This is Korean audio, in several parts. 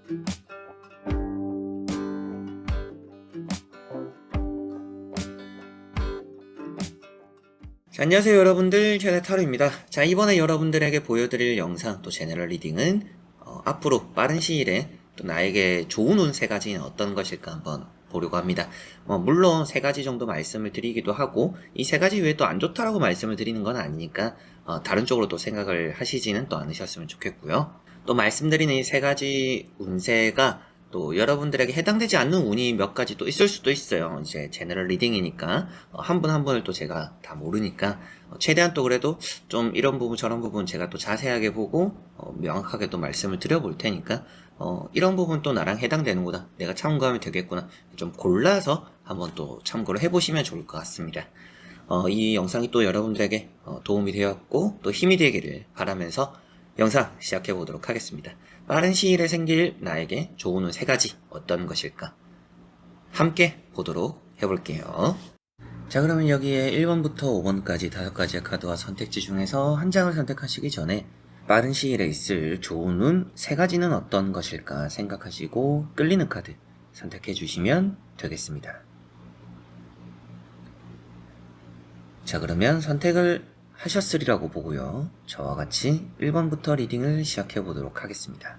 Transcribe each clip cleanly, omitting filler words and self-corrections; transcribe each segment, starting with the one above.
자, 안녕하세요 여러분들, 최대타로입니다. 자, 이번에 여러분들에게 보여드릴 영상 또 제너럴 리딩은 앞으로 빠른 시일에 또 나에게 좋은 운 3가지는 어떤 것일까 한번 보려고 합니다. 물론 3가지 정도 말씀을 드리기도 하고 이 3가지 외에 또 안 좋다라고 말씀을 드리는 건 아니니까 다른 쪽으로 또 생각을 하시지는 또 않으셨으면 좋겠고요. 또 말씀드리는 이 3가지 운세가 또 여러분들에게 해당되지 않는 운이 몇 가지 또 있을 수도 있어요. 이제 제너럴 리딩이니까 한 분 한 분을 또 제가 다 모르니까 최대한 또 그래도 좀 이런 부분 저런 부분 제가 또 자세하게 보고 명확하게 또 말씀을 드려볼 테니까 이런 부분 또 나랑 해당되는구나, 내가 참고하면 되겠구나, 좀 골라서 한번 또 참고를 해보시면 좋을 것 같습니다. 이 영상이 또 여러분들에게 도움이 되었고 또 힘이 되기를 바라면서 영상 시작해 보도록 하겠습니다. 빠른 시일에 생길 나에게 좋은 운 3가지 어떤 것일까? 함께 보도록 해볼게요. 자, 그러면 여기에 1번부터 5번까지 5가지의 카드와 선택지 중에서 한 장을 선택하시기 전에 빠른 시일에 있을 좋은 운 3가지는 어떤 것일까 생각하시고 끌리는 카드 선택해 주시면 되겠습니다. 자, 그러면 선택을 하셨으리라고 보고요. 저와 같이 1번부터 리딩을 시작해 보도록 하겠습니다.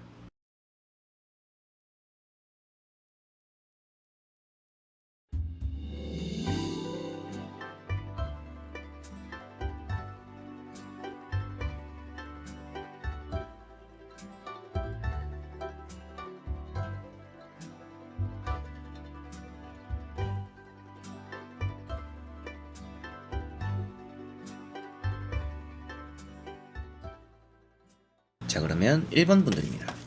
자, 그러면 1번 분들입니다.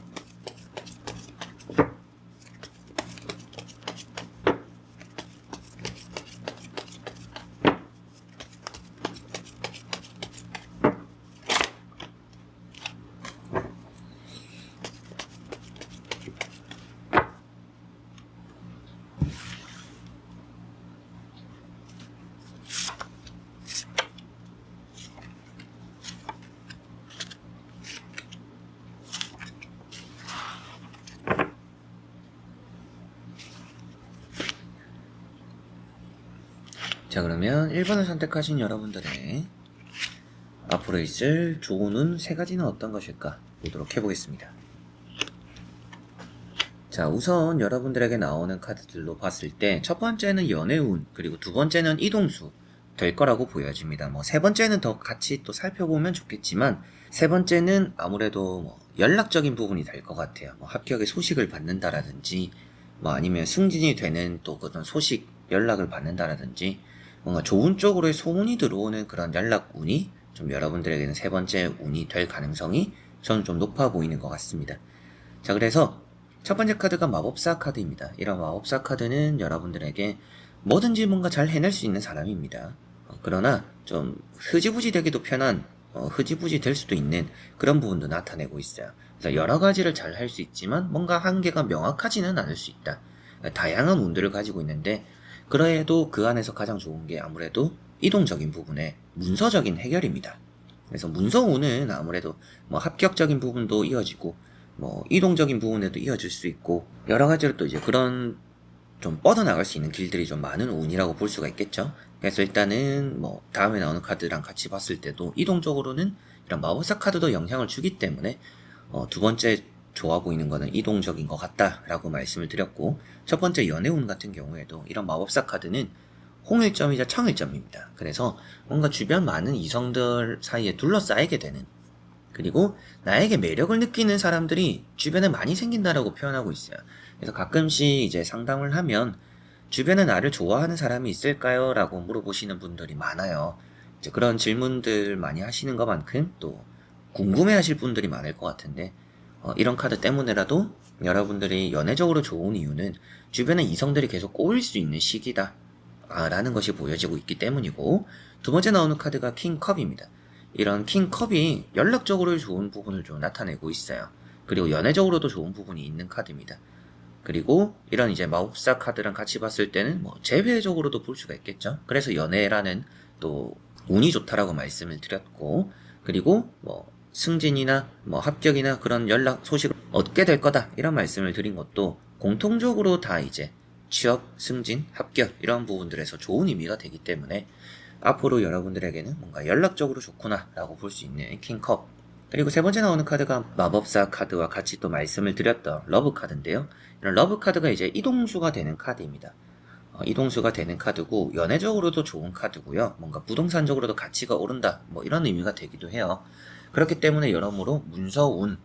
자, 그러면 1번을 선택하신 여러분들의 앞으로 있을 좋은 운 3가지는 어떤 것일까 보도록 해보겠습니다. 자, 우선 여러분들에게 나오는 카드들로 봤을 때 첫 번째는 연애운, 그리고 두 번째는 이동수 될 거라고 보여집니다. 세 번째는 더 같이 또 살펴보면 좋겠지만 세 번째는 아무래도 연락적인 부분이 될 것 같아요. 합격의 소식을 받는다라든지 아니면 승진이 되는 또 그런 소식, 연락을 받는다라든지 뭔가 좋은 쪽으로의 소문이 들어오는 그런 연락운이 좀 여러분들에게는 세 번째 운이 될 가능성이 저는 좀 높아 보이는 것 같습니다. 자, 그래서 첫 번째 카드가 마법사 카드입니다. 이런 마법사 카드는 여러분들에게 뭐든지 뭔가 잘 해낼 수 있는 사람입니다. 그러나 좀 흐지부지 되기도 편한, 흐지부지 될 수도 있는 그런 부분도 나타내고 있어요. 그래서 여러 가지를 잘 할 수 있지만 뭔가 한계가 명확하지는 않을 수 있다. 다양한 운들을 가지고 있는데 그래도 그 안에서 가장 좋은 게 아무래도 이동적인 부분의 문서적인 해결입니다. 그래서 문서운은 아무래도 합격적인 부분도 이어지고 이동적인 부분에도 이어질 수 있고 여러 가지로 또 이제 그런 좀 뻗어나갈 수 있는 길들이 좀 많은 운이라고 볼 수가 있겠죠. 그래서 일단은 다음에 나오는 카드랑 같이 봤을 때도 이동적으로는 이런 마법사 카드도 영향을 주기 때문에 두 번째 좋아 보이는 거는 이동적인 것 같다라고 말씀을 드렸고, 첫 번째 연애운 같은 경우에도 이런 마법사 카드는 홍일점이자 청일점입니다. 그래서 뭔가 주변 많은 이성들 사이에 둘러싸이게 되는, 그리고 나에게 매력을 느끼는 사람들이 주변에 많이 생긴다라고 표현하고 있어요. 그래서 가끔씩 이제 상담을 하면 주변에 나를 좋아하는 사람이 있을까요? 라고 물어보시는 분들이 많아요. 이제 그런 질문들 많이 하시는 것만큼 또 궁금해 하실 분들이 많을 것 같은데, 이런 카드 때문에라도 여러분들이 연애적으로 좋은 이유는 주변에 이성들이 계속 꼬일 수 있는 시기다 라는 것이 보여지고 있기 때문이고, 두 번째 나오는 카드가 킹컵입니다. 이런 킹컵이 연락적으로 좋은 부분을 좀 나타내고 있어요. 그리고 연애적으로도 좋은 부분이 있는 카드입니다. 그리고 이런 이제 마법사 카드랑 같이 봤을 때는 재회적으로도 볼 수가 있겠죠. 그래서 연애라는 또 운이 좋다라고 말씀을 드렸고, 그리고 승진이나 뭐 합격이나 그런 연락 소식을 얻게 될 거다 이런 말씀을 드린 것도 공통적으로 다 이제 취업, 승진, 합격 이런 부분들에서 좋은 의미가 되기 때문에 앞으로 여러분들에게는 뭔가 연락적으로 좋구나 라고 볼 수 있는 킹컵. 그리고 세 번째 나오는 카드가 마법사 카드와 같이 또 말씀을 드렸던 러브 카드인데요. 이런 러브 카드가 이제 이동수가 되는 카드입니다. 이동수가 되는 카드고 연애적으로도 좋은 카드고요. 뭔가 부동산적으로도 가치가 오른다 뭐 이런 의미가 되기도 해요. 그렇기 때문에 여러모로 문서운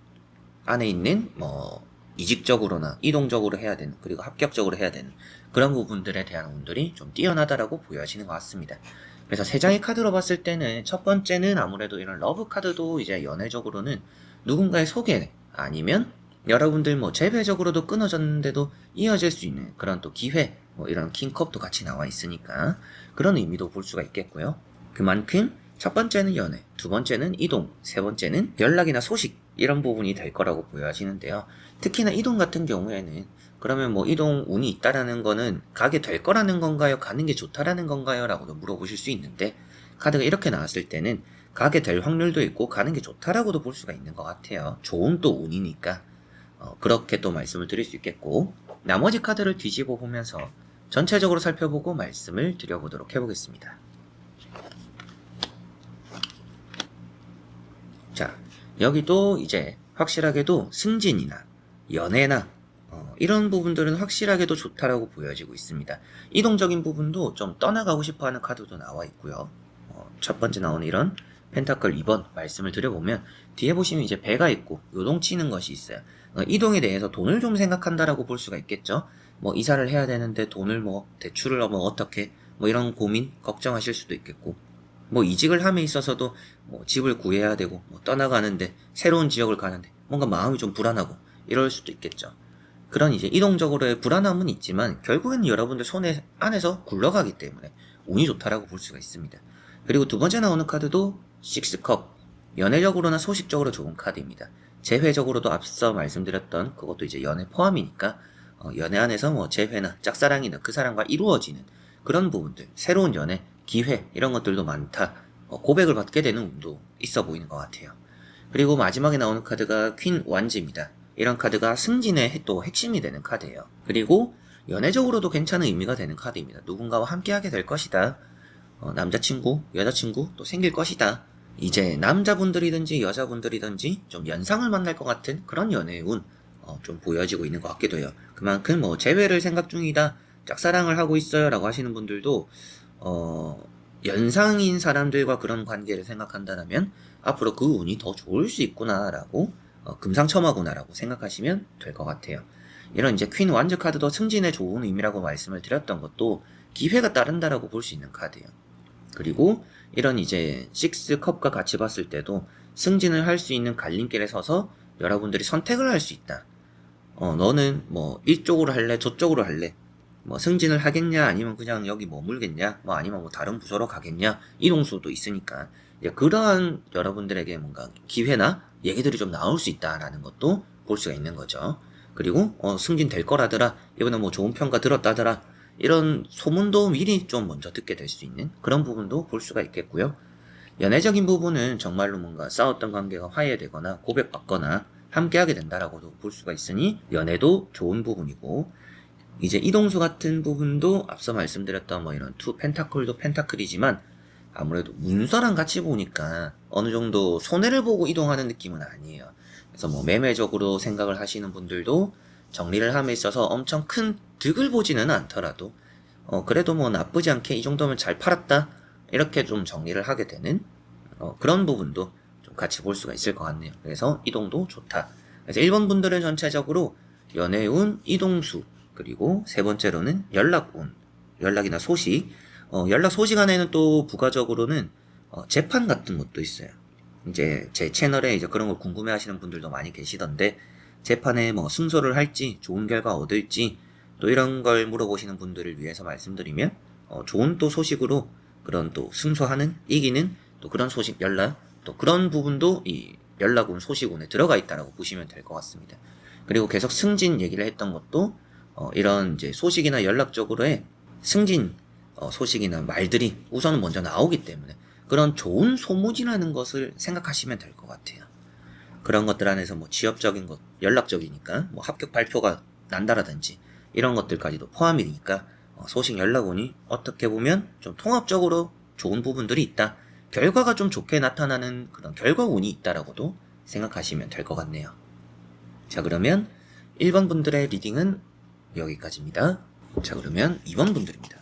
안에 있는 뭐 이직적으로나 이동적으로 해야 되는 그리고 합격적으로 해야 되는 그런 부분들에 대한 운들이 좀 뛰어나다라고 보여지는 것 같습니다. 그래서 세 장의 카드로 봤을 때는 첫 번째는 아무래도 이런 러브 카드도 이제 연애적으로는 누군가의 소개 아니면 여러분들 뭐 재배적으로도 끊어졌는데도 이어질 수 있는 그런 또 기회 뭐 이런 킹컵도 같이 나와 있으니까 그런 의미도 볼 수가 있겠고요. 그만큼 첫 번째는 연애, 두 번째는 이동, 세 번째는 연락이나 소식 이런 부분이 될 거라고 보여지는데요. 특히나 이동 같은 경우에는 그러면 뭐 이동 운이 있다라는 거는 가게 될 거라는 건가요? 가는 게 좋다라는 건가요? 라고도 물어보실 수 있는데 카드가 이렇게 나왔을 때는 가게 될 확률도 있고 가는 게 좋다라고도 볼 수가 있는 것 같아요. 좋은 또 운이니까 그렇게 또 말씀을 드릴 수 있겠고 나머지 카드를 뒤집어 보면서 전체적으로 살펴보고 말씀을 드려보도록 해보겠습니다. 자, 여기도 이제 확실하게도 승진이나 연애나 이런 부분들은 확실하게도 좋다라고 보여지고 있습니다. 이동적인 부분도 좀 떠나가고 싶어하는 카드도 나와 있고요. 첫 번째 나오는 이런 펜타클 2번 말씀을 드려보면 뒤에 보시면 이제 배가 있고 요동치는 것이 있어요. 이동에 대해서 돈을 좀 생각한다라고 볼 수가 있겠죠. 뭐 이사를 해야 되는데 돈을 뭐 대출을 뭐 어떻게 뭐 이런 고민 걱정하실 수도 있겠고 뭐 이직을 함에 있어서도 뭐 집을 구해야 되고 뭐 떠나가는데 새로운 지역을 가는데 뭔가 마음이 좀 불안하고 이럴 수도 있겠죠. 그런 이제 이동적으로의 불안함은 있지만 결국에는 여러분들 손에 안에서 굴러가기 때문에 운이 좋다라고 볼 수가 있습니다. 그리고 두 번째 나오는 카드도 6컵 연애적으로나 소식적으로 좋은 카드입니다. 재회적으로도 앞서 말씀드렸던 그것도 이제 연애 포함이니까 연애 안에서 뭐 재회나 짝사랑이나 그 사람과 이루어지는 그런 부분들 새로운 연애 기회 이런 것들도 많다. 고백을 받게 되는 운도 있어 보이는 것 같아요. 그리고 마지막에 나오는 카드가 퀸 완즈입니다. 이런 카드가 승진의 또 핵심이 되는 카드예요. 그리고 연애적으로도 괜찮은 의미가 되는 카드입니다. 누군가와 함께하게 될 것이다. 남자친구, 여자친구 또 생길 것이다. 이제 남자분들이든지 여자분들이든지 좀 연상을 만날 것 같은 그런 연애의 운 좀 보여지고 있는 것 같기도 해요. 그만큼 뭐 재회를 생각 중이다, 짝사랑을 하고 있어요 라고 하시는 분들도 연상인 사람들과 그런 관계를 생각한다면 앞으로 그 운이 더 좋을 수 있구나라고 금상첨화구나라고 생각하시면 될 것 같아요. 이런 이제 퀸 완즈 카드도 승진에 좋은 의미라고 말씀을 드렸던 것도 기회가 따른다라고 볼 수 있는 카드예요. 그리고 이런 이제 6컵과 같이 봤을 때도 승진을 할 수 있는 갈림길에 서서 여러분들이 선택을 할 수 있다. 너는 뭐 이쪽으로 할래 저쪽으로 할래 뭐 승진을 하겠냐 아니면 그냥 여기 머물겠냐 뭐 아니면 뭐 다른 부서로 가겠냐 이동수도 있으니까 이제 그러한 여러분들에게 뭔가 기회나 얘기들이 좀 나올 수 있다라는 것도 볼 수가 있는 거죠. 그리고 승진 될 거라더라 이번에 뭐 좋은 평가 들었다더라 이런 소문도 미리 좀 먼저 듣게 될 수 있는 그런 부분도 볼 수가 있겠고요. 연애적인 부분은 정말로 뭔가 싸웠던 관계가 화해되거나 고백받거나 함께하게 된다라고도 볼 수가 있으니 연애도 좋은 부분이고 이제 이동수 같은 부분도 앞서 말씀드렸던 뭐 이런 투 펜타클도 펜타클이지만 아무래도 문서랑 같이 보니까 어느 정도 손해를 보고 이동하는 느낌은 아니에요. 그래서 뭐 매매적으로 생각을 하시는 분들도 정리를 함에 있어서 엄청 큰 득을 보지는 않더라도 그래도 뭐 나쁘지 않게 이 정도면 잘 팔았다 이렇게 좀 정리를 하게 되는 그런 부분도 좀 같이 볼 수가 있을 것 같네요. 그래서 이동도 좋다. 그래서 1번 분들은 전체적으로 연애운, 이동수 그리고 세 번째로는 연락운, 연락이나 소식. 연락 소식 안에는 또 부가적으로는 재판 같은 것도 있어요. 이제 제 채널에 이제 그런 걸 궁금해 하시는 분들도 많이 계시던데 재판에 뭐 승소를 할지 좋은 결과 얻을지 또 이런 걸 물어보시는 분들을 위해서 말씀드리면 좋은 또 소식으로 그런 또 승소하는 이기는 또 그런 소식 연락 또 그런 부분도 이 연락운 소식운에 들어가 있다라고 보시면 될 것 같습니다. 그리고 계속 승진 얘기를 했던 것도 이런 이제 소식이나 연락 쪽으로의 승진 소식이나 말들이 우선은 먼저 나오기 때문에 그런 좋은 소문이라는 것을 생각하시면 될 것 같아요. 그런 것들 안에서 뭐 취업적인 것, 연락적이니까 뭐 합격 발표가 난다라든지 이런 것들까지도 포함이니까 소식 연락운이 어떻게 보면 좀 통합적으로 좋은 부분들이 있다. 결과가 좀 좋게 나타나는 그런 결과운이 있다라고도 생각하시면 될 것 같네요. 자, 그러면 1번 분들의 리딩은 여기까지입니다. 자, 그러면 2번 분들입니다.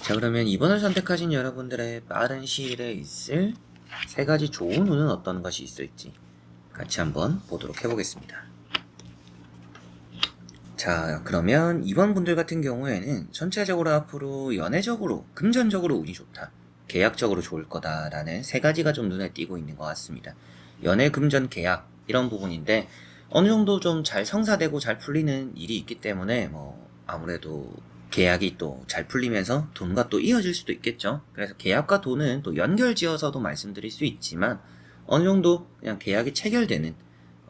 자, 그러면 2번을 선택하신 여러분들의 빠른 시일에 있을 3가지 좋은 운은 어떤 것이 있을지 같이 한번 보도록 해보겠습니다. 자, 그러면 2번 분들 같은 경우에는 전체적으로 앞으로 연애적으로, 금전적으로 운이 좋다, 계약적으로 좋을 거다라는 3가지가 좀 눈에 띄고 있는 것 같습니다. 연애, 금전, 계약 이런 부분인데 어느 정도 좀 잘 성사되고 잘 풀리는 일이 있기 때문에 뭐 아무래도 계약이 또 잘 풀리면서 돈과 또 이어질 수도 있겠죠. 그래서 계약과 돈은 또 연결지어서도 말씀드릴 수 있지만 어느 정도 그냥 계약이 체결되는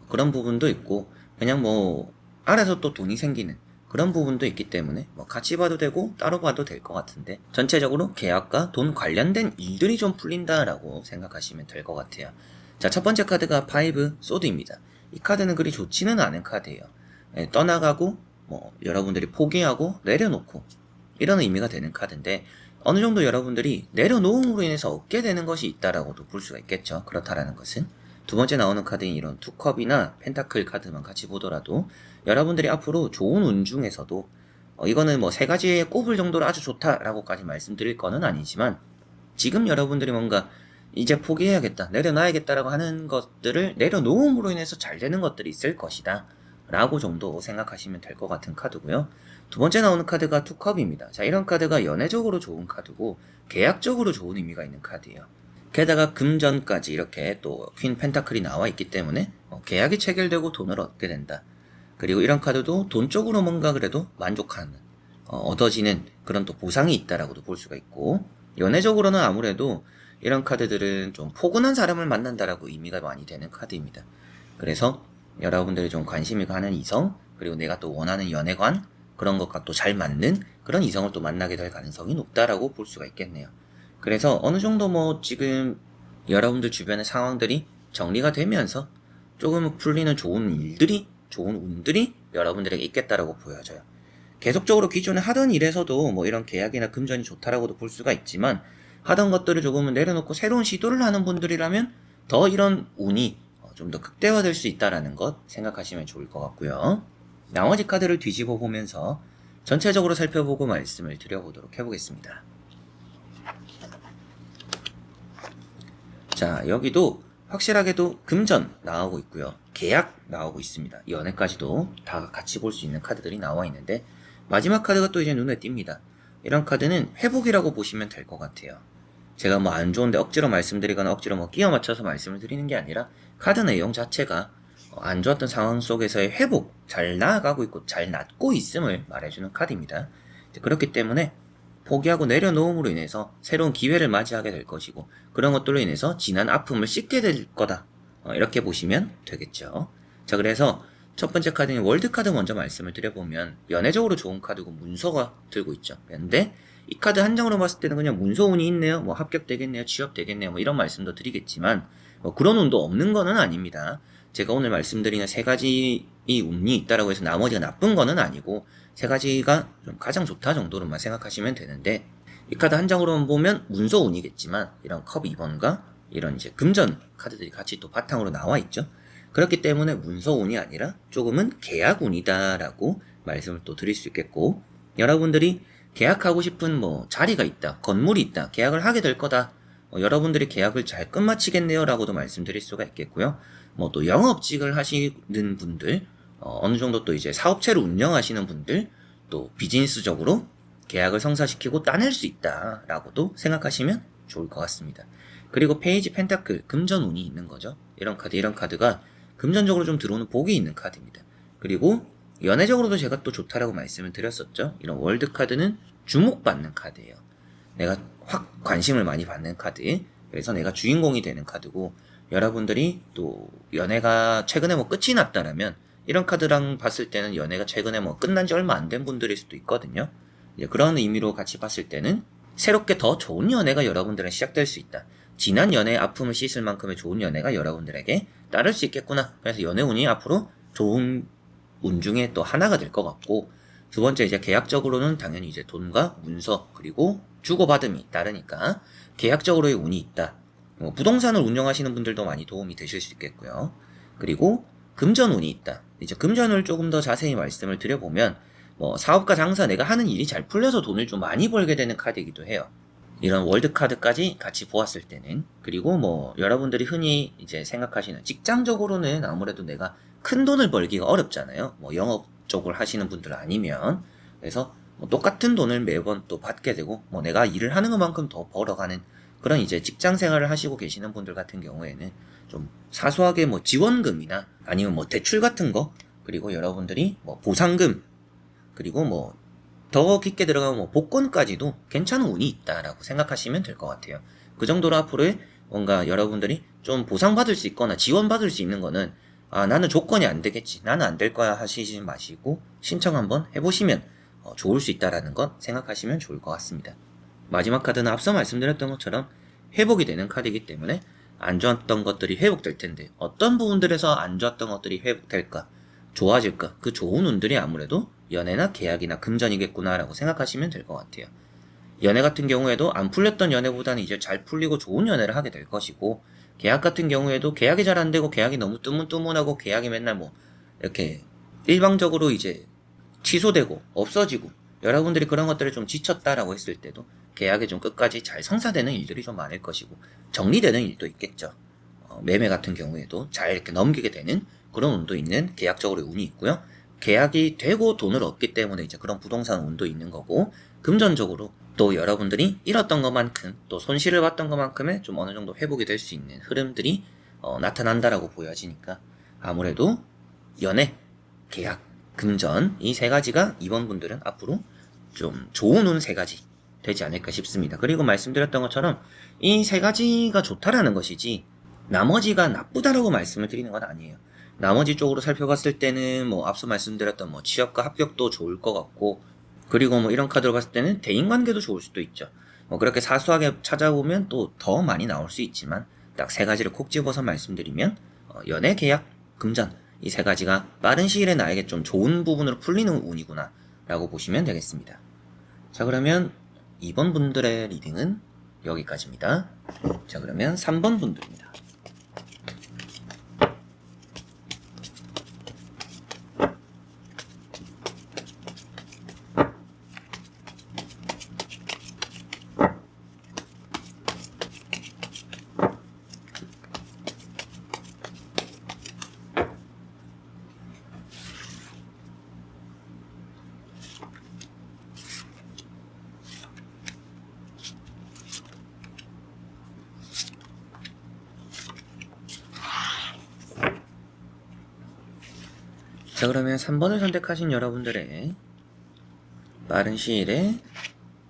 그런 부분도 있고 그냥 뭐 알아서 또 돈이 생기는 그런 부분도 있기 때문에 뭐 같이 봐도 되고 따로 봐도 될 것 같은데 전체적으로 계약과 돈 관련된 일들이 좀 풀린다라고 생각하시면 될 것 같아요. 자, 첫 번째 카드가 5 소드입니다. 이 카드는 그리 좋지는 않은 카드예요. 떠나가고 뭐 여러분들이 포기하고 내려놓고 이런 의미가 되는 카드인데 어느 정도 여러분들이 내려놓음으로 인해서 얻게 되는 것이 있다라고도 볼 수가 있겠죠. 그렇다라는 것은 두 번째 나오는 카드인 이런 투컵이나 펜타클 카드만 같이 보더라도 여러분들이 앞으로 좋은 운 중에서도 이거는 뭐 3가지에 꼽을 정도로 아주 좋다라고까지 말씀드릴 거는 아니지만 지금 여러분들이 뭔가 이제 포기해야겠다, 내려놔야겠다라고 하는 것들을 내려놓음으로 인해서 잘 되는 것들이 있을 것이다 라고 정도 생각하시면 될 것 같은 카드고요. 두 번째 나오는 카드가 투컵입니다. 자, 이런 카드가 연애적으로 좋은 카드고 계약적으로 좋은 의미가 있는 카드예요. 게다가 금전까지 이렇게 또 퀸 펜타클이 나와 있기 때문에 계약이 체결되고 돈을 얻게 된다. 그리고 이런 카드도 돈 쪽으로 뭔가 그래도 만족하는 얻어지는 그런 또 보상이 있다라고도 볼 수가 있고 연애적으로는 아무래도 이런 카드들은 좀 포근한 사람을 만난다라고 의미가 많이 되는 카드입니다. 그래서 여러분들이 좀 관심이 가는 이성 그리고 내가 또 원하는 연애관 그런 것과 또 잘 맞는 그런 이성을 또 만나게 될 가능성이 높다라고 볼 수가 있겠네요. 그래서 어느 정도 뭐 지금 여러분들 주변의 상황들이 정리가 되면서 조금 풀리는 좋은 일들이 좋은 운들이 여러분들에게 있겠다라고 보여져요. 계속적으로 기존에 하던 일에서도 뭐 이런 계약이나 금전이 좋다라고도 볼 수가 있지만 하던 것들을 조금은 내려놓고 새로운 시도를 하는 분들이라면 더 이런 운이 좀 더 극대화될 수 있다라는 것 생각하시면 좋을 것 같고요. 나머지 카드를 뒤집어 보면서 전체적으로 살펴보고 말씀을 드려보도록 해보겠습니다. 자, 여기도 확실하게도 금전 나오고 있고요. 계약 나오고 있습니다. 연애까지도 다 같이 볼 수 있는 카드들이 나와 있는데 마지막 카드가 또 이제 눈에 띕니다. 이런 카드는 회복이라고 보시면 될 것 같아요. 제가 뭐 안 좋은데 억지로 말씀드리거나 억지로 뭐 끼워 맞춰서 말씀을 드리는 게 아니라 카드 내용 자체가 안 좋았던 상황 속에서의 회복, 잘 나아가고 있고 잘 낫고 있음을 말해주는 카드입니다. 그렇기 때문에 포기하고 내려놓음으로 인해서 새로운 기회를 맞이하게 될 것이고 그런 것들로 인해서 지난 아픔을 씻게 될 거다. 이렇게 보시면 되겠죠. 자, 그래서 첫 번째 카드는 월드카드 먼저 말씀을 드려보면 연애적으로 좋은 카드고 문서가 들고 있죠. 근데 이 카드 한 장으로 봤을 때는 그냥 문서운이 있네요. 뭐 합격되겠네요. 취업되겠네요. 뭐 이런 말씀도 드리겠지만 뭐 그런 운도 없는 거는 아닙니다. 제가 오늘 말씀드리는 3가지 이 운이 있다라고 해서 나머지가 나쁜 거는 아니고 3가지가 좀 가장 좋다 정도로만 생각하시면 되는데 이 카드 한 장으로만 보면 문서 운이겠지만 이런 컵 2번과 이런 이제 금전 카드들이 같이 또 바탕으로 나와 있죠. 그렇기 때문에 문서 운이 아니라 조금은 계약 운이다라고 말씀을 또 드릴 수 있겠고 여러분들이 계약하고 싶은 뭐 자리가 있다, 건물이 있다, 계약을 하게 될 거다. 여러분들이 계약을 잘 끝마치겠네요 라고도 말씀드릴 수가 있겠고요. 뭐 또 영업직을 하시는 분들, 어느 정도 또 이제 사업체를 운영하시는 분들, 또 비즈니스적으로 계약을 성사시키고 따낼 수 있다 라고도 생각하시면 좋을 것 같습니다. 그리고 페이지 펜타클, 금전 운이 있는 거죠. 이런 카드가 금전적으로 좀 들어오는 복이 있는 카드입니다. 그리고 연애적으로도 제가 또 좋다라고 말씀을 드렸었죠. 이런 월드카드는 주목받는 카드예요. 내가 확 관심을 많이 받는 카드. 그래서 내가 주인공이 되는 카드고, 여러분들이 또 연애가 최근에 뭐 끝이 났다라면 이런 카드랑 봤을 때는 연애가 최근에 뭐 끝난 지 얼마 안 된 분들일 수도 있거든요. 그런 의미로 같이 봤을 때는 새롭게 더 좋은 연애가 여러분들은 시작될 수 있다. 지난 연애의 아픔을 씻을 만큼의 좋은 연애가 여러분들에게 따를 수 있겠구나. 그래서 연애운이 앞으로 좋은 운 중에 또 하나가 될 것 같고, 두 번째 이제 계약적으로는 당연히 이제 돈과 문서 그리고 주고받음이 따르니까 계약적으로의 운이 있다. 부동산을 운영하시는 분들도 많이 도움이 되실 수 있겠고요. 그리고 금전운이 있다. 이제 금전을 조금 더 자세히 말씀을 드려보면 사업과 장사 내가 하는 일이 잘 풀려서 돈을 좀 많이 벌게 되는 카드이기도 해요. 이런 월드카드까지 같이 보았을 때는. 그리고 여러분들이 흔히 이제 생각하시는 직장적으로는 아무래도 내가 큰 돈을 벌기가 어렵잖아요. 영업 쪽을 하시는 분들 아니면. 그래서 똑같은 돈을 매번 또 받게 되고 내가 일을 하는 것만큼 더 벌어가는 그런 이제 직장 생활을 하시고 계시는 분들 같은 경우에는 좀 사소하게 지원금이나 아니면 대출 같은 거, 그리고 여러분들이 보상금, 그리고 더 깊게 들어가면 복권까지도 괜찮은 운이 있다라고 생각하시면 될 것 같아요. 그 정도로 앞으로의 뭔가 여러분들이 좀 보상받을 수 있거나 지원받을 수 있는 거는 나는 조건이 안 되겠지, 나는 안 될 거야 하시지 마시고 신청 한번 해보시면 좋을 수 있다라는 것 생각하시면 좋을 것 같습니다. 마지막 카드는 앞서 말씀드렸던 것처럼 회복이 되는 카드이기 때문에 안 좋았던 것들이 회복될 텐데, 어떤 부분들에서 안 좋았던 것들이 회복될까, 좋아질까, 그 좋은 운들이 아무래도 연애나 계약이나 금전이겠구나라고 생각하시면 될 것 같아요. 연애 같은 경우에도 안 풀렸던 연애보다는 이제 잘 풀리고 좋은 연애를 하게 될 것이고, 계약 같은 경우에도 계약이 잘 안 되고 계약이 너무 뜨문뜨문하고 계약이 맨날 이렇게 일방적으로 이제 취소되고 없어지고, 여러분들이 그런 것들을 좀 지쳤다라고 했을 때도 계약이 좀 끝까지 잘 성사되는 일들이 좀 많을 것이고, 정리되는 일도 있겠죠. 매매 같은 경우에도 잘 이렇게 넘기게 되는 그런 운도 있는 계약적으로 운이 있고요. 계약이 되고 돈을 얻기 때문에 이제 그런 부동산 운도 있는 거고, 금전적으로 또 여러분들이 잃었던 것만큼, 또 손실을 봤던 것만큼의 좀 어느 정도 회복이 될 수 있는 흐름들이 나타난다라고 보여지니까, 아무래도 연애, 계약, 금전 이 세 가지가 이번 분들은 앞으로 좀 좋은 운 세 가지 되지 않을까 싶습니다. 그리고 말씀드렸던 것처럼 이 세 가지가 좋다라는 것이지 나머지가 나쁘다라고 말씀을 드리는 건 아니에요. 나머지 쪽으로 살펴봤을 때는 앞서 말씀드렸던 취업과 합격도 좋을 것 같고, 그리고 이런 카드로 봤을 때는 대인관계도 좋을 수도 있죠. 그렇게 사소하게 찾아보면 또 더 많이 나올 수 있지만, 딱 세 가지를 콕 집어서 말씀드리면 연애, 계약, 금전 이 세 가지가 빠른 시일에 나에게 좀 좋은 부분으로 풀리는 운이구나 라고 보시면 되겠습니다. 자, 그러면 2번 분들의 리딩은 여기까지입니다. 자, 그러면 3번 분들입니다. 자, 그러면 3번을 선택하신 여러분들의 빠른 시일에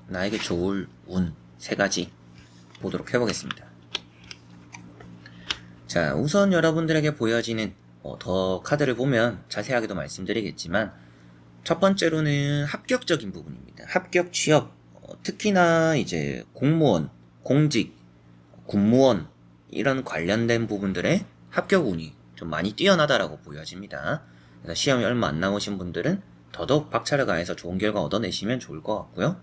나에게 좋을 운 3가지 보도록 해보겠습니다. 자, 우선 여러분들에게 보여지는 더 카드를 보면 자세하게도 말씀드리겠지만, 첫 번째로는 합격적인 부분입니다. 합격, 취업, 특히나 이제 공무원, 공직, 군무원 이런 관련된 부분들의 합격 운이 좀 많이 뛰어나다라고 보여집니다. 그래서 시험이 얼마 안 남으신 분들은 더더욱 박차를 가해서 좋은 결과 얻어내시면 좋을 것 같고요.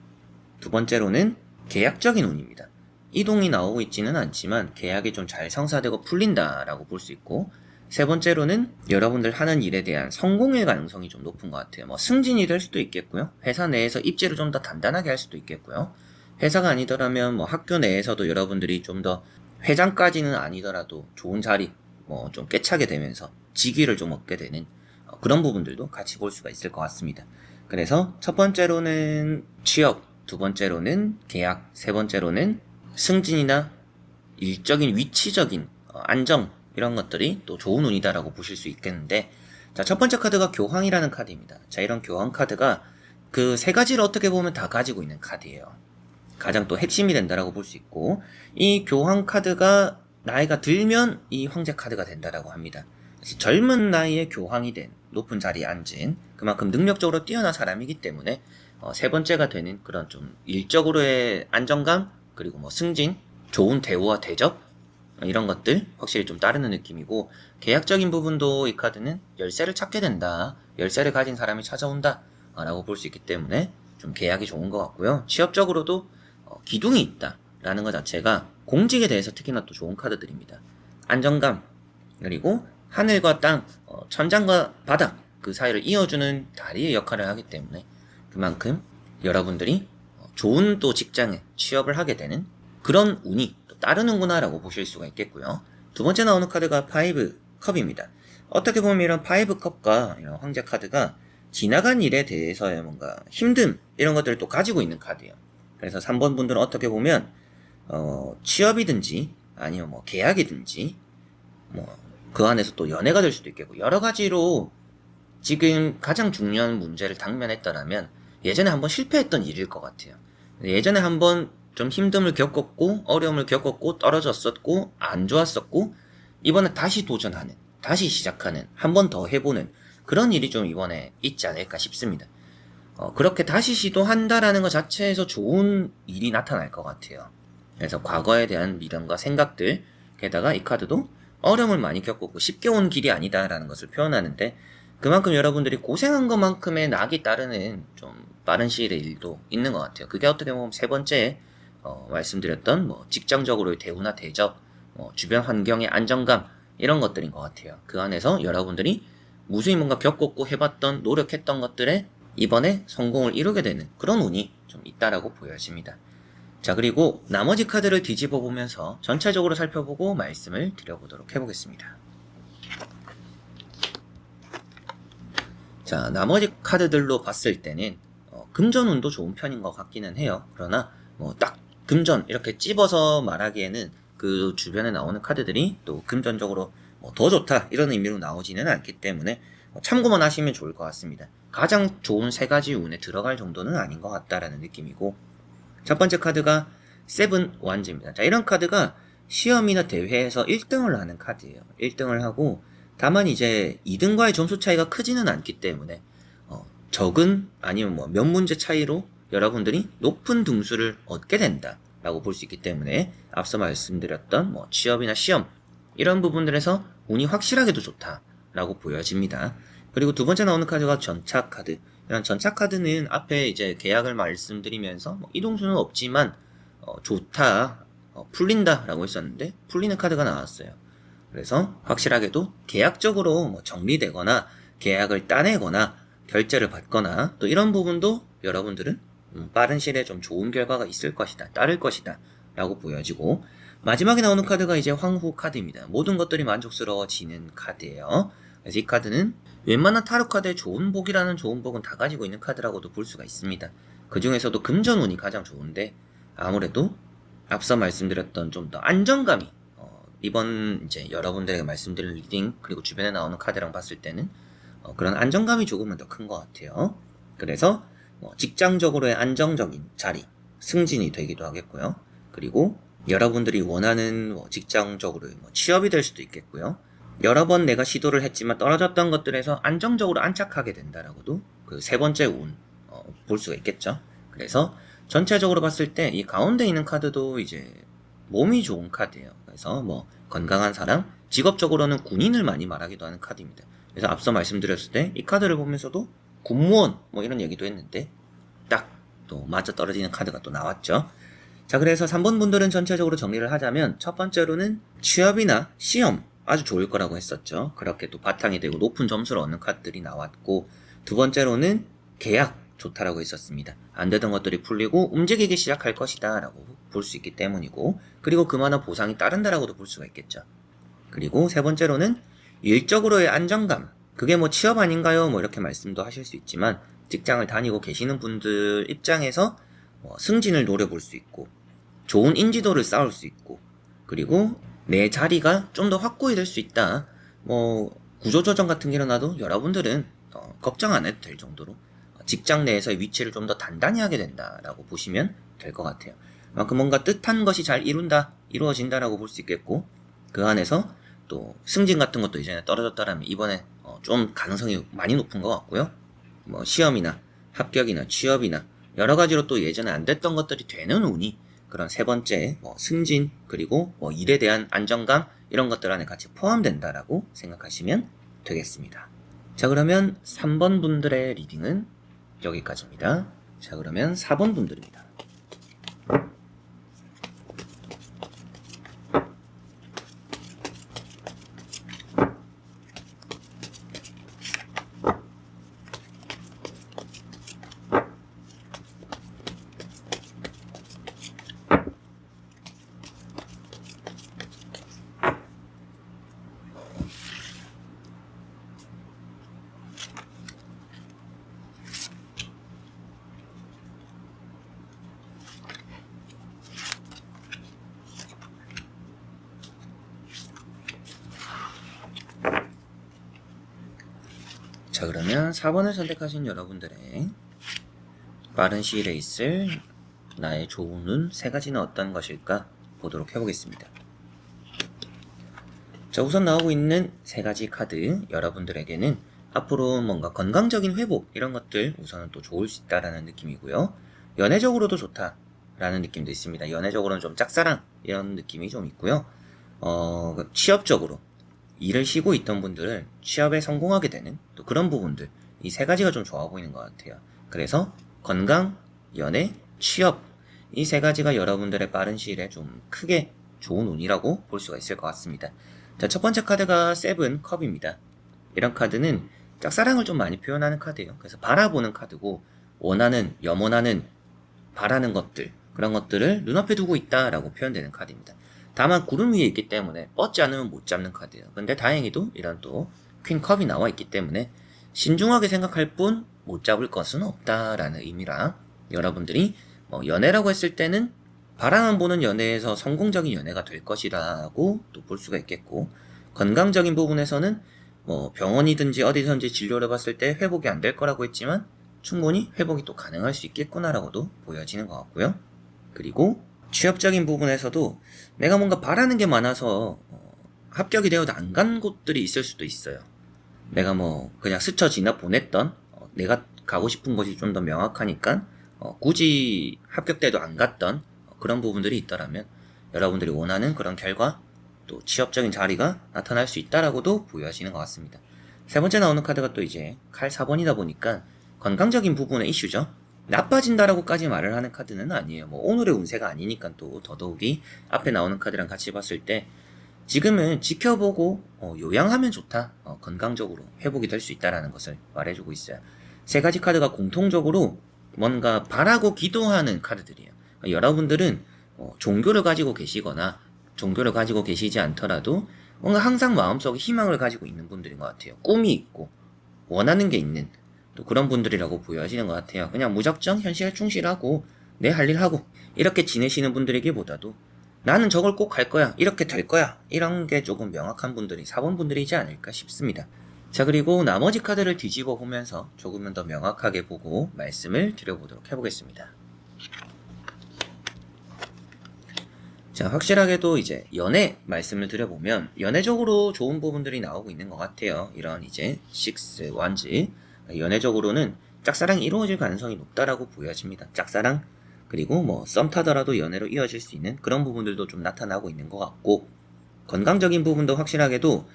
두 번째로는 계약적인 운입니다. 이동이 나오고 있지는 않지만 계약이 좀 잘 성사되고 풀린다라고 볼 수 있고, 세 번째로는 여러분들 하는 일에 대한 성공의 가능성이 좀 높은 것 같아요. 승진이 될 수도 있겠고요. 회사 내에서 입지를 좀 더 단단하게 할 수도 있겠고요. 회사가 아니더라면 학교 내에서도 여러분들이 좀 더 회장까지는 아니더라도 좋은 자리 좀 꿰차게 되면서 직위를 좀 얻게 되는 그런 부분들도 같이 볼 수가 있을 것 같습니다. 그래서 첫 번째로는 취업, 두 번째로는 계약, 세 번째로는 승진이나 일적인 위치적인 안정 이런 것들이 또 좋은 운이다라고 보실 수 있겠는데, 자, 첫 번째 카드가 교황이라는 카드입니다. 자, 이런 교황 카드가 그 세 가지를 어떻게 보면 다 가지고 있는 카드예요. 가장 또 핵심이 된다라고 볼 수 있고, 이 교황 카드가 나이가 들면 이 황제 카드가 된다라고 합니다. 그래서 젊은 나이에 교황이 된 높은 자리에 앉은 그만큼 능력적으로 뛰어난 사람이기 때문에 세 번째가 되는 그런 좀 일적으로의 안정감, 그리고 뭐 승진, 좋은 대우와 대접, 이런 것들 확실히 좀 따르는 느낌이고, 계약적인 부분도 이 카드는 열쇠를 찾게 된다, 열쇠를 가진 사람이 찾아온다 라고 볼 수 있기 때문에 좀 계약이 좋은 것 같고요. 취업적으로도 기둥이 있다 라는 것 자체가 공직에 대해서 특히나 또 좋은 카드들입니다. 안정감, 그리고 하늘과 땅, 천장과 바닥 그 사이를 이어주는 다리의 역할을 하기 때문에 그만큼 여러분들이 좋은 또 직장에 취업을 하게 되는 그런 운이 또 따르는구나 라고 보실 수가 있겠고요. 두 번째 나오는 카드가 5컵입니다. 어떻게 보면 이런 5컵과 이런 황제 카드가 지나간 일에 대해서의 뭔가 힘듦, 이런 것들을 또 가지고 있는 카드예요. 그래서 3번 분들은 어떻게 보면 취업이든지 아니면 뭐 계약이든지 뭐 그 안에서 또 연애가 될 수도 있겠고, 여러 가지로 지금 가장 중요한 문제를 당면했더라면 예전에 한번 실패했던 일일 것 같아요. 예전에 한번 좀 힘듦을 겪었고 어려움을 겪었고 떨어졌었고 안 좋았었고, 이번에 다시 도전하는, 다시 시작하는, 한 번 더 해보는 그런 일이 좀 이번에 있지 않을까 싶습니다. 그렇게 다시 시도한다라는 것 자체에서 좋은 일이 나타날 것 같아요. 그래서 과거에 대한 미련과 생각들, 게다가 이 카드도 어려움을 많이 겪었고 쉽게 온 길이 아니다라는 것을 표현하는데, 그만큼 여러분들이 고생한 것만큼의 낙이 따르는 좀 빠른 시일의 일도 있는 것 같아요. 그게 어떻게 보면 세 번째 말씀드렸던 뭐 직장적으로의 대우나 대접, 주변 환경의 안정감, 이런 것들인 것 같아요. 그 안에서 여러분들이 무수히 뭔가 겪었고 해봤던, 노력했던 것들에 이번에 성공을 이루게 되는 그런 운이 좀 있다라고 보여집니다. 자, 그리고 나머지 카드를 뒤집어 보면서 전체적으로 살펴보고 말씀을 드려보도록 해보겠습니다. 자, 나머지 카드들로 봤을 때는 금전운도 좋은 편인 것 같기는 해요. 그러나 뭐 딱 금전 이렇게 찝어서 말하기에는 그 주변에 나오는 카드들이 또 금전적으로 더 좋다 이런 의미로 나오지는 않기 때문에 참고만 하시면 좋을 것 같습니다. 가장 좋은 세 가지 운에 들어갈 정도는 아닌 것 같다라는 느낌이고, 첫 번째 카드가 세븐 원즈입니다. 자, 이런 카드가 시험이나 대회에서 1등을 하는 카드예요. 1등을 하고, 다만 이제 2등과의 점수 차이가 크지는 않기 때문에 적은, 아니면 뭐 몇 문제 차이로 여러분들이 높은 등수를 얻게 된다 라고 볼 수 있기 때문에, 앞서 말씀드렸던 뭐 취업이나 시험 이런 부분들에서 운이 확실하게도 좋다 라고 보여집니다. 그리고 두 번째 나오는 카드가 전차 카드. 이런 전차 카드는 앞에 이제 계약을 말씀드리면서 이동수는 없지만 좋다, 풀린다 라고 했었는데 풀리는 카드가 나왔어요. 그래서 확실하게도 계약적으로 뭐 정리되거나 계약을 따내거나 결제를 받거나 또 이런 부분도 여러분들은 빠른 시일에 좀 좋은 결과가 있을 것이다, 따를 것이다 라고 보여지고, 마지막에 나오는 카드가 이제 황후 카드입니다. 모든 것들이 만족스러워지는 카드예요. 그래서 이 카드는 웬만한 타로 카드의 좋은 복이라는 좋은 복은 다 가지고 있는 카드라고도 볼 수가 있습니다. 그 중에서도 금전운이 가장 좋은데, 아무래도 앞서 말씀드렸던 좀 더 안정감이 이번 이제 여러분들에게 말씀드린 리딩 그리고 주변에 나오는 카드랑 봤을 때는 그런 안정감이 조금은 더 큰 것 같아요. 그래서 직장적으로의 안정적인 자리, 승진이 되기도 하겠고요. 그리고 여러분들이 원하는 직장적으로 취업이 될 수도 있겠고요. 여러 번 내가 시도를 했지만 떨어졌던 것들에서 안정적으로 안착하게 된다라고도 그 세 번째 운 볼 수가 있겠죠. 그래서 전체적으로 봤을 때 이 가운데 있는 카드도 이제 몸이 좋은 카드예요. 그래서 뭐 건강한 사람, 직업적으로는 군인을 많이 말하기도 하는 카드입니다. 그래서 앞서 말씀드렸을 때 이 카드를 보면서도 군무원 뭐 이런 얘기도 했는데 딱 또 맞아 떨어지는 카드가 또 나왔죠. 자, 그래서 3번 분들은 전체적으로 정리를 하자면 첫 번째로는 취업이나 시험 아주 좋을 거라고 했었죠. 그렇게 또 바탕이 되고 높은 점수를 얻는 카드들이 나왔고, 두 번째로는 계약 좋다라고 했었습니다. 안 되던 것들이 풀리고 움직이기 시작할 것이다 라고 볼 수 있기 때문이고, 그리고 그만한 보상이 따른다라고도 볼 수가 있겠죠. 그리고 세 번째로는 일적으로의 안정감, 그게 뭐 취업 아닌가요? 뭐 이렇게 말씀도 하실 수 있지만, 직장을 다니고 계시는 분들 입장에서 승진을 노려볼 수 있고 좋은 인지도를 쌓을 수 있고, 그리고 내 자리가 좀 더 확고히 될 수 있다. 뭐 구조조정 같은 게 일어나도 여러분들은 걱정 안 해도 될 정도로 직장 내에서의 위치를 좀 더 단단히 하게 된다라고 보시면 될 것 같아요. 그만큼 뭔가 뜻한 것이 잘 이루어진다라고 볼 수 있겠고, 그 안에서 또 승진 같은 것도 이전에 떨어졌다라면 이번에 좀 가능성이 많이 높은 것 같고요. 뭐 시험이나 합격이나 취업이나 여러 가지로 또 예전에 안 됐던 것들이 되는 운이 그런 세 번째 승진 그리고 일에 대한 안정감 이런 것들 안에 같이 포함된다라고 생각하시면 되겠습니다. 자, 그러면 3번 분들의 리딩은 여기까지입니다. 자, 그러면 4번 분들입니다. 자, 그러면 4번을 선택하신 여러분들의 빠른 시일에 있을 나의 좋은 운 세 가지는 어떤 것일까 보도록 해보겠습니다. 자, 우선 나오고 있는 세 가지 카드, 여러분들에게는 앞으로 뭔가 건강적인 회복 이런 것들 우선은 또 좋을 수 있다라는 느낌이고요. 연애적으로도 좋다라는 느낌도 있습니다. 연애적으로는 좀 짝사랑 이런 느낌이 좀 있고요. 취업적으로 일을 쉬고 있던 분들은 취업에 성공하게 되는 또 그런 부분들, 이 세 가지가 좀 좋아 보이는 것 같아요. 그래서 건강, 연애, 취업, 이 세 가지가 여러분들의 빠른 시일에 좀 크게 좋은 운이라고 볼 수가 있을 것 같습니다. 자, 첫 번째 카드가 세븐 컵입니다. 이런 카드는 짝사랑을 좀 많이 표현하는 카드예요. 그래서 바라보는 카드고, 원하는, 염원하는, 바라는 것들, 그런 것들을 눈앞에 두고 있다라고 표현되는 카드입니다. 다만 구름 위에 있기 때문에 뻗지 않으면 못 잡는 카드예요. 근데 다행히도 이런 또 퀸컵이 나와 있기 때문에 신중하게 생각할 뿐 못 잡을 것은 없다라는 의미라, 여러분들이 연애라고 했을 때는 바라만 보는 연애에서 성공적인 연애가 될 것이라고 또 볼 수가 있겠고, 건강적인 부분에서는 병원이든지 어디든지 진료를 봤을 때 회복이 안 될 거라고 했지만 충분히 회복이 또 가능할 수 있겠구나라고도 보여지는 것 같고요. 그리고 취업적인 부분에서도 내가 뭔가 바라는 게 많아서 합격이 되어도 안 간 곳들이 있을 수도 있어요. 내가 그냥 스쳐 지나 보냈던 내가 가고 싶은 곳이 좀 더 명확하니까 굳이 합격돼도 안 갔던 그런 부분들이 있더라면 여러분들이 원하는 그런 결과 또 취업적인 자리가 나타날 수 있다라고도 보여지는 것 같습니다. 세 번째 나오는 카드가 또 이제 칼 4번이다 보니까 건강적인 부분의 이슈죠. 나빠진다라고까지 말을 하는 카드는 아니에요. 오늘의 운세가 아니니까 또 더더욱이 앞에 나오는 카드랑 같이 봤을 때 지금은 지켜보고 요양하면 좋다. 건강적으로 회복이 될 수 있다라는 것을 말해주고 있어요. 세 가지 카드가 공통적으로 뭔가 바라고 기도하는 카드들이에요. 그러니까 여러분들은 종교를 가지고 계시거나 종교를 가지고 계시지 않더라도 뭔가 항상 마음속에 희망을 가지고 있는 분들인 것 같아요. 꿈이 있고 원하는 게 있는 또 그런 분들이라고 보여지는 것 같아요. 그냥 무작정 현실에 충실하고 내 할 일 하고 이렇게 지내시는 분들에게보다도 나는 저걸 꼭 할 거야, 이렇게 될 거야, 이런 게 조금 명확한 분들이 4번 분들이지 않을까 싶습니다. 자, 그리고 나머지 카드를 뒤집어 보면서 조금은 더 명확하게 보고 말씀을 드려보도록 해보겠습니다. 자, 확실하게도 이제 연애 말씀을 드려보면 연애적으로 좋은 부분들이 나오고 있는 것 같아요. 이런 이제 6 원즈, 연애적으로는 짝사랑이 이루어질 가능성이 높다라고 보여집니다. 짝사랑, 그리고 썸 타더라도 연애로 이어질 수 있는 그런 부분들도 좀 나타나고 있는 것 같고, 건강적인 부분도 확실하게도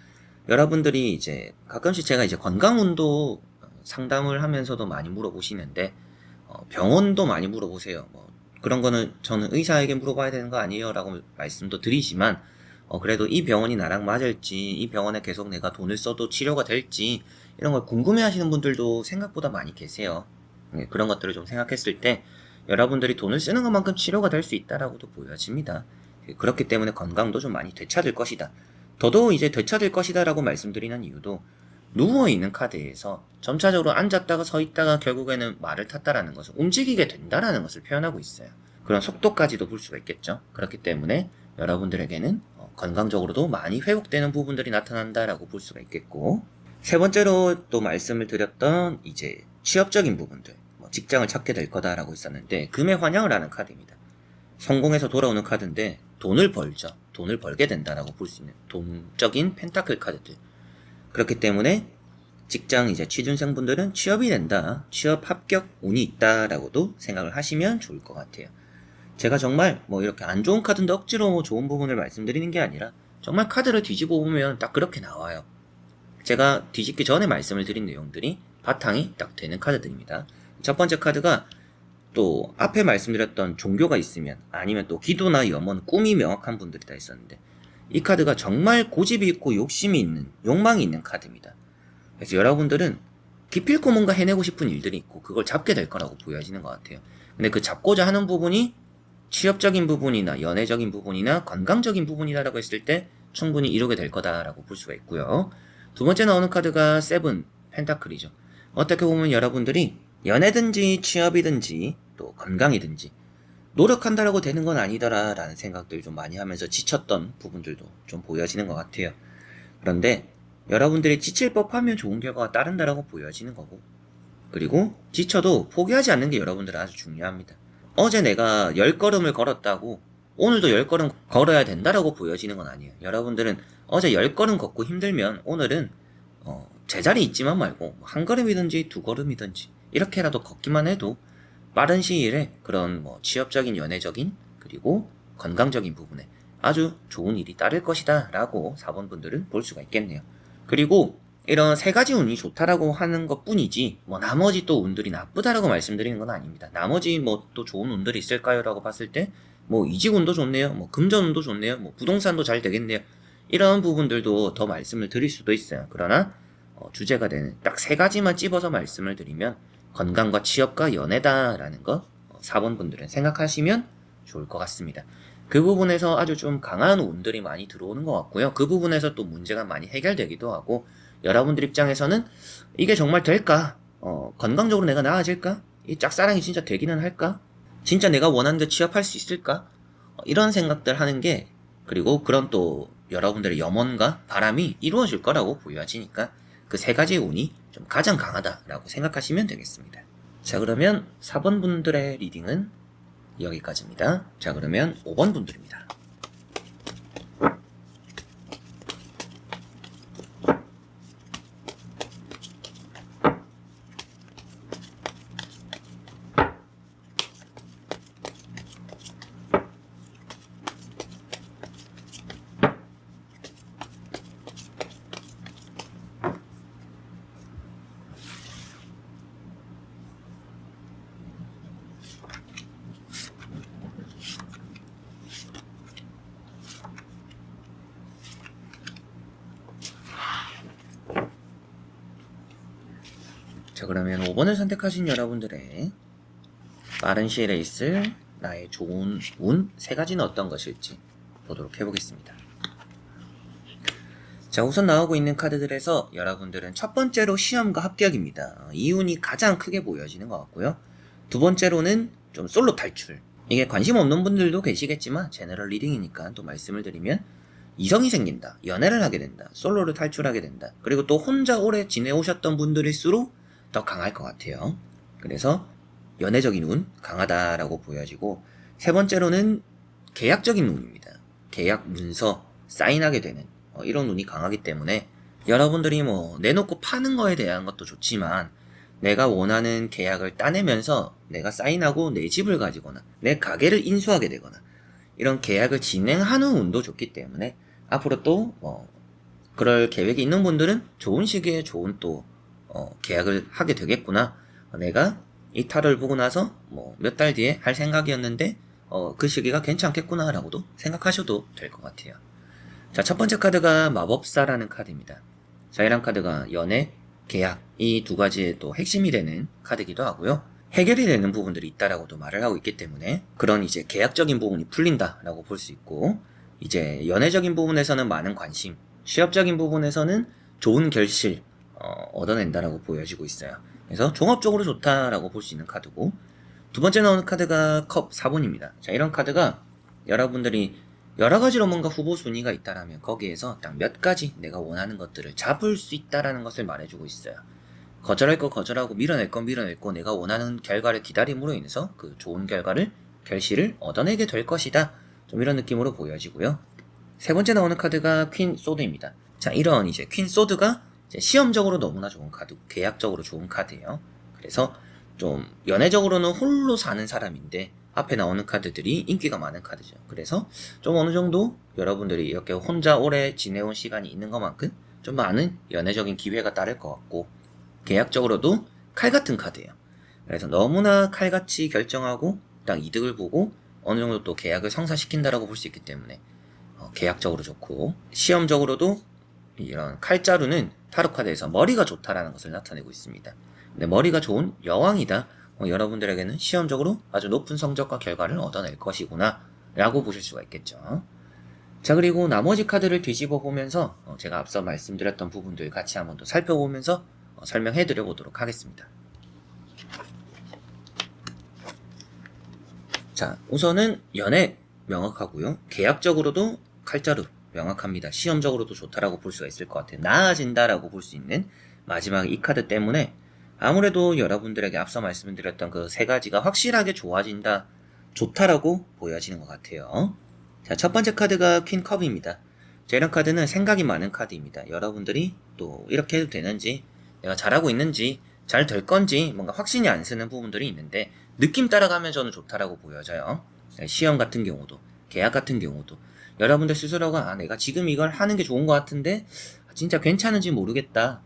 여러분들이 이제 가끔씩 제가 이제 건강운도 상담을 하면서도 많이 물어보시는데 병원도 많이 물어보세요. 그런 거는 저는 의사에게 물어봐야 되는 거 아니에요 라고 말씀도 드리지만 그래도 이 병원이 나랑 맞을지, 이 병원에 계속 내가 돈을 써도 치료가 될지 이런 걸 궁금해 하시는 분들도 생각보다 많이 계세요. 그런 것들을 좀 생각했을 때 여러분들이 돈을 쓰는 것만큼 치료가 될 수 있다라고도 보여집니다. 그렇기 때문에 건강도 좀 많이 되찾을 것이다. 더더욱 이제 되찾을 것이다 라고 말씀드리는 이유도 누워있는 카드에서 점차적으로 앉았다가 서 있다가 결국에는 말을 탔다라는 것은 움직이게 된다라는 것을 표현하고 있어요. 그런 속도까지도 볼 수가 있겠죠. 그렇기 때문에 여러분들에게는 건강적으로도 많이 회복되는 부분들이 나타난다라고 볼 수가 있겠고, 세 번째로 또 말씀을 드렸던 이제 취업적인 부분들, 직장을 찾게 될 거다라고 했었는데, 금에 환영을 하는 카드입니다. 성공해서 돌아오는 카드인데 돈을 벌죠. 돈을 벌게 된다라고 볼 수 있는 돈적인 펜타클 카드들. 그렇기 때문에 직장 이제 취준생분들은 취업이 된다, 취업 합격 운이 있다라고도 생각을 하시면 좋을 것 같아요. 제가 정말 이렇게 안 좋은 카드인데 억지로 좋은 부분을 말씀드리는 게 아니라 정말 카드를 뒤집어 보면 딱 그렇게 나와요. 제가 뒤집기 전에 말씀을 드린 내용들이 바탕이 딱 되는 카드들입니다. 첫 번째 카드가 또 앞에 말씀드렸던 종교가 있으면, 아니면 또 기도나 염원, 꿈이 명확한 분들이 다 있었는데, 이 카드가 정말 고집이 있고 욕심이 있는, 욕망이 있는 카드입니다. 그래서 여러분들은 기필코 뭔가 해내고 싶은 일들이 있고 그걸 잡게 될 거라고 보여지는 것 같아요. 근데 그 잡고자 하는 부분이 취업적인 부분이나 연애적인 부분이나 건강적인 부분이다라고 했을 때 충분히 이루게 될 거다라고 볼 수가 있고요. 두 번째 나오는 카드가 세븐 펜타클이죠. 어떻게 보면 여러분들이 연애든지 취업이든지 또 건강이든지 노력한다라고 되는 건 아니더라 라는 생각들 좀 많이 하면서 지쳤던 부분들도 좀 보여지는 것 같아요. 그런데 여러분들이 지칠 법하면 좋은 결과가 따른다라고 보여지는 거고, 그리고 지쳐도 포기하지 않는 게 여러분들은 아주 중요합니다. 어제 내가 10걸음을 걸었다고 오늘도 10걸음 걸어야 된다라고 보여지는 건 아니에요. 여러분들은 어제 10걸음 걷고 힘들면 오늘은 제자리 있지만 말고 한 걸음이든지 두 걸음이든지 이렇게라도 걷기만 해도 빠른 시일에 그런 취업적인, 연애적인, 그리고 건강적인 부분에 아주 좋은 일이 따를 것이다 라고 4번 분들은 볼 수가 있겠네요. 그리고 이런 세 가지 운이 좋다라고 하는 것 뿐이지 나머지 또 운들이 나쁘다라고 말씀드리는 건 아닙니다. 나머지 또 좋은 운들이 있을까요? 라고 봤을 때 이직운도 좋네요, 금전운도 좋네요, 부동산도 잘 되겠네요, 이런 부분들도 더 말씀을 드릴 수도 있어요. 그러나 주제가 되는 딱 세 가지만 찝어서 말씀을 드리면 건강과 취업과 연애다라는 거 4번 분들은 생각하시면 좋을 것 같습니다. 그 부분에서 아주 좀 강한 운들이 많이 들어오는 것 같고요. 그 부분에서 또 문제가 많이 해결되기도 하고, 여러분들 입장에서는 이게 정말 될까? 건강적으로 내가 나아질까? 이 짝사랑이 진짜 되기는 할까? 진짜 내가 원하는 데 취업할 수 있을까? 이런 생각들 하는 게, 그리고 그런 또 여러분들의 염원과 바람이 이루어질 거라고 보여지니까 그 세 가지의 운이 좀 가장 강하다라고 생각하시면 되겠습니다. 자, 그러면 4번 분들의 리딩은 여기까지입니다. 자, 그러면 5번 분들입니다. 자, 그러면 5번을 선택하신 여러분들의 빠른 시일에 있을 나의 좋은 운 세 가지는 어떤 것일지 보도록 해보겠습니다. 자, 우선 나오고 있는 카드들에서 여러분들은 첫 번째로 시험과 합격입니다. 이 운이 가장 크게 보여지는 것 같고요. 두 번째로는 좀 솔로 탈출. 이게 관심 없는 분들도 계시겠지만 제너럴 리딩이니까 또 말씀을 드리면 이성이 생긴다, 연애를 하게 된다, 솔로를 탈출하게 된다, 그리고 또 혼자 오래 지내오셨던 분들일수록 더 강할 것 같아요. 그래서 연애적인 운 강하다라고 보여지고, 세 번째로는 계약적인 운입니다. 계약 문서 사인하게 되는 이런 운이 강하기 때문에 여러분들이 내놓고 파는 거에 대한 것도 좋지만 내가 원하는 계약을 따내면서 내가 사인하고 내 집을 가지거나 내 가게를 인수하게 되거나 이런 계약을 진행하는 운도 좋기 때문에 앞으로 또 그럴 계획이 있는 분들은 좋은 시기에 좋은 또 계약을 하게 되겠구나, 내가 이 타를 보고 나서 몇 달 뒤에 할 생각이었는데 그 시기가 괜찮겠구나 라고도 생각하셔도 될 것 같아요. 자, 첫 번째 카드가 마법사라는 카드입니다. 자, 이런 카드가 연애, 계약 이 두 가지의 또 핵심이 되는 카드이기도 하고요. 해결이 되는 부분들이 있다라고도 말을 하고 있기 때문에 그런 이제 계약적인 부분이 풀린다라고 볼 수 있고, 이제 연애적인 부분에서는 많은 관심, 취업적인 부분에서는 좋은 결실 얻어낸다라고 보여지고 있어요. 그래서 종합적으로 좋다라고 볼 수 있는 카드고, 두 번째 나오는 카드가 컵 4번입니다. 자, 이런 카드가 여러분들이 여러 가지로 뭔가 후보 순위가 있다라면 거기에서 딱 몇 가지 내가 원하는 것들을 잡을 수 있다라는 것을 말해주고 있어요. 거절할 거 거절하고 밀어낼 거 밀어냈고 내가 원하는 결과를 기다림으로 인해서 그 좋은 결실을 얻어내게 될 것이다. 좀 이런 느낌으로 보여지고요. 세 번째 나오는 카드가 퀸 소드입니다. 자, 이런 이제 퀸 소드가 이제 시험적으로 너무나 좋은 카드, 계약적으로 좋은 카드예요. 그래서 좀 연애적으로는 홀로 사는 사람인데 앞에 나오는 카드들이 인기가 많은 카드죠. 그래서 좀 어느 정도 여러분들이 이렇게 혼자 오래 지내온 시간이 있는 것만큼 좀 많은 연애적인 기회가 따를 것 같고 계약적으로도 칼 같은 카드예요. 그래서 너무나 칼같이 결정하고 딱 이득을 보고 어느 정도 또 계약을 성사시킨다라고 볼 수 있기 때문에 계약적으로 좋고 시험적으로도 이런 칼자루는 타로 카드에서 머리가 좋다라는 것을 나타내고 있습니다. 근데 머리가 좋은 여왕이다. 여러분들에게는 시험적으로 아주 높은 성적과 결과를 얻어낼 것이구나 라고 보실 수가 있겠죠. 자, 그리고 나머지 카드를 뒤집어 보면서 제가 앞서 말씀드렸던 부분들 같이 한번 더 살펴보면서 설명해 드려 보도록 하겠습니다. 자, 우선은 연애 명확하고요. 계약적으로도 칼자루 명확합니다. 시험적으로도 좋다라고 볼 수가 있을 것 같아요. 나아진다라고 볼 수 있는 마지막 이 카드 때문에 아무래도 여러분들에게 앞서 말씀드렸던 그 세 가지가 확실하게 좋아진다, 좋다라고 보여지는 것 같아요. 자, 첫 번째 카드가 퀸 컵입니다. 자, 이런 카드는 생각이 많은 카드입니다. 여러분들이 또 이렇게 해도 되는지, 내가 잘하고 있는지, 잘 될 건지 뭔가 확신이 안 서는 부분들이 있는데 느낌 따라가면 저는 좋다라고 보여져요. 시험 같은 경우도, 계약 같은 경우도 여러분들 스스로가 내가 지금 이걸 하는 게 좋은 것 같은데 진짜 괜찮은지 모르겠다.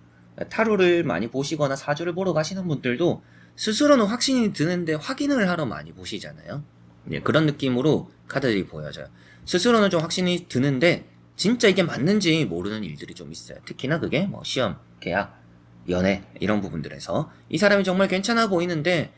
타로를 많이 보시거나 사주를 보러 가시는 분들도 스스로는 확신이 드는데 확인을 하러 많이 보시잖아요. 네, 그런 느낌으로 카드들이 보여져요. 스스로는 좀 확신이 드는데 진짜 이게 맞는지 모르는 일들이 좀 있어요. 특히나 그게 뭐 시험, 계약, 연애 이런 부분들에서 이 사람이 정말 괜찮아 보이는데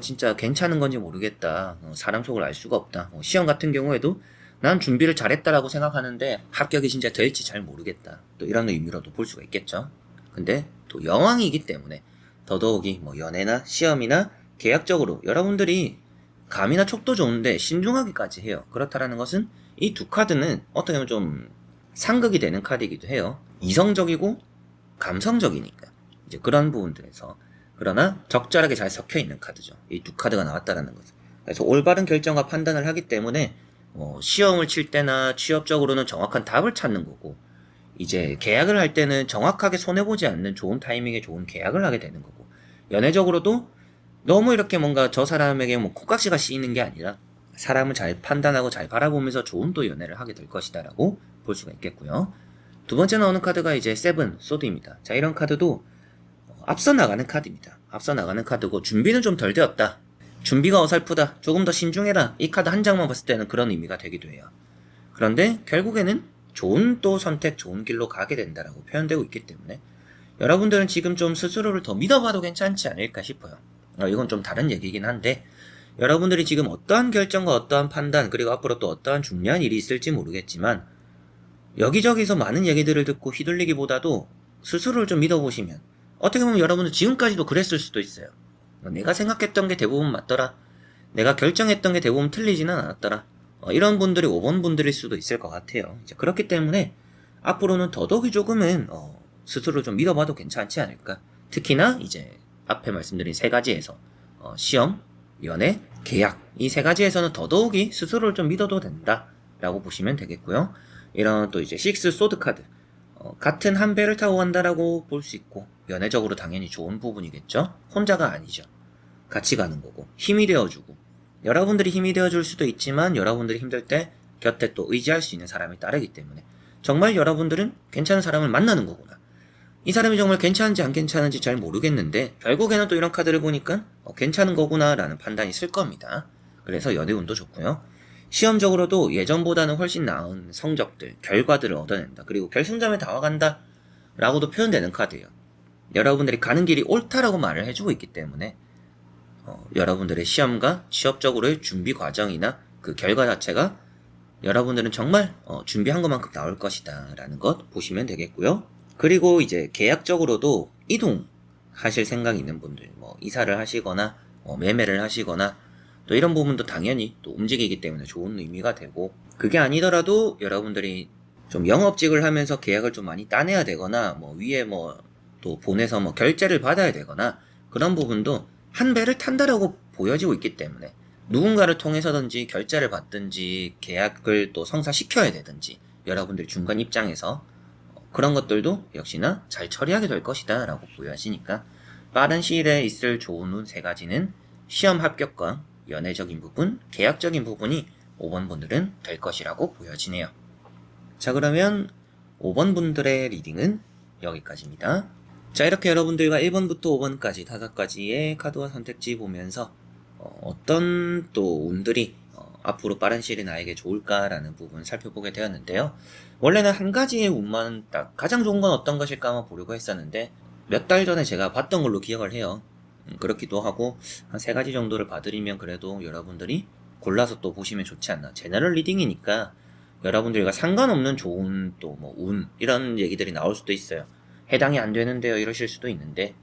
진짜 괜찮은 건지 모르겠다. 사람 속을 알 수가 없다. 시험 같은 경우에도 난 준비를 잘했다라고 생각하는데 합격이 진짜 될지 잘 모르겠다. 또 이런 의미로도 볼 수가 있겠죠. 근데 또 여왕이기 때문에 더더욱이 뭐 연애나 시험이나 계약적으로 여러분들이 감이나 촉도 좋은데 신중하기까지 해요. 그렇다라는 것은 이 두 카드는 어떻게 보면 좀 상극이 되는 카드이기도 해요. 이성적이고 감성적이니까 이제 그런 부분들에서 그러나 적절하게 잘 섞여 있는 카드죠. 이 두 카드가 나왔다라는 것은. 그래서 올바른 결정과 판단을 하기 때문에 시험을 칠 때나 취업적으로는 정확한 답을 찾는 거고 이제 계약을 할 때는 정확하게 손해보지 않는 좋은 타이밍에 좋은 계약을 하게 되는 거고 연애적으로도 너무 이렇게 뭔가 저 사람에게 뭐 콩깍지가 씌이는 게 아니라 사람을 잘 판단하고 잘 바라보면서 좋은 또 연애를 하게 될 것이다 라고 볼 수가 있겠고요. 두 번째 나오는 카드가 이제 세븐 소드입니다. 자, 이런 카드도 앞서 나가는 카드입니다. 앞서 나가는 카드고 준비는 좀 덜 되었다. 준비가 어설프다. 조금 더 신중해라. 이 카드 한 장만 봤을 때는 그런 의미가 되기도 해요. 그런데 결국에는 좋은 또 선택, 좋은 길로 가게 된다라고 표현되고 있기 때문에 여러분들은 지금 좀 스스로를 더 믿어봐도 괜찮지 않을까 싶어요. 이건 좀 다른 얘기긴 한데 여러분들이 지금 어떠한 결정과 어떠한 판단 그리고 앞으로 또 어떠한 중요한 일이 있을지 모르겠지만 여기저기서 많은 얘기들을 듣고 휘둘리기보다도 스스로를 좀 믿어보시면 어떻게 보면 여러분은 지금까지도 그랬을 수도 있어요. 내가 생각했던 게 대부분 맞더라. 내가 결정했던 게 대부분 틀리지는 않았더라. 이런 분들이 5번 분들일 수도 있을 것 같아요. 이제 그렇기 때문에 앞으로는 더더욱이 조금은 스스로 좀 믿어봐도 괜찮지 않을까. 특히나 이제 앞에 말씀드린 세 가지에서 시험, 연애, 계약 이 세 가지에서는 더더욱이 스스로를 좀 믿어도 된다라고 보시면 되겠고요. 이런 또 이제 식스 소드 카드 같은 한 배를 타고 간다라고 볼 수 있고 연애적으로 당연히 좋은 부분이겠죠. 혼자가 아니죠. 같이 가는 거고 힘이 되어주고 여러분들이 힘이 되어줄 수도 있지만 여러분들이 힘들 때 곁에 또 의지할 수 있는 사람이 따르기 때문에 정말 여러분들은 괜찮은 사람을 만나는 거구나. 이 사람이 정말 괜찮은지 안 괜찮은지 잘 모르겠는데 결국에는 또 이런 카드를 보니까 괜찮은 거구나 라는 판단이 쓸 겁니다. 그래서 연애운도 좋고요. 시험적으로도 예전보다는 훨씬 나은 성적들, 결과들을 얻어낸다. 그리고 결승점에 다가간다 라고도 표현되는 카드예요. 여러분들이 가는 길이 옳다라고 말을 해주고 있기 때문에 여러분들의 시험과 취업적으로의 준비 과정이나 그 결과 자체가 여러분들은 정말 준비한 것만큼 나올 것이다 라는 것 보시면 되겠고요. 그리고 이제 계약적으로도 이동하실 생각이 있는 분들, 뭐 이사를 하시거나 매매를 하시거나 또 이런 부분도 당연히 또 움직이기 때문에 좋은 의미가 되고, 그게 아니더라도 여러분들이 좀 영업직을 하면서 계약을 좀 많이 따내야 되거나 뭐 위에 뭐 또 보내서 뭐 결제를 받아야 되거나 그런 부분도 한 배를 탄다라고 보여지고 있기 때문에 누군가를 통해서든지 결제를 받든지 계약을 또 성사시켜야 되든지 여러분들 중간 입장에서 그런 것들도 역시나 잘 처리하게 될 것이다 라고 보여지니까 빠른 시일에 있을 좋은 운 3가지는 시험 합격과 연애적인 부분, 계약적인 부분이 5번 분들은 될 것이라고 보여지네요. 자, 그러면 5번 분들의 리딩은 여기까지입니다. 자, 이렇게 여러분들과 1번부터 5번까지 5가지의 카드와 선택지 보면서 어떤 또 운들이 앞으로 빠른 시일에 나에게 좋을까라는 부분 살펴보게 되었는데요. 원래는 한 가지의 운만 딱 가장 좋은 건 어떤 것일까 한번 보려고 했었는데 몇 달 전에 제가 봤던 걸로 기억을 해요. 그렇기도 하고 한 3가지 정도를 봐드리면 그래도 여러분들이 골라서 또 보시면 좋지 않나. 제너럴 리딩이니까 여러분들과 상관없는 좋은 또 뭐 운 이런 얘기들이 나올 수도 있어요. 해당이 안 되는데요 이러실 수도 있는데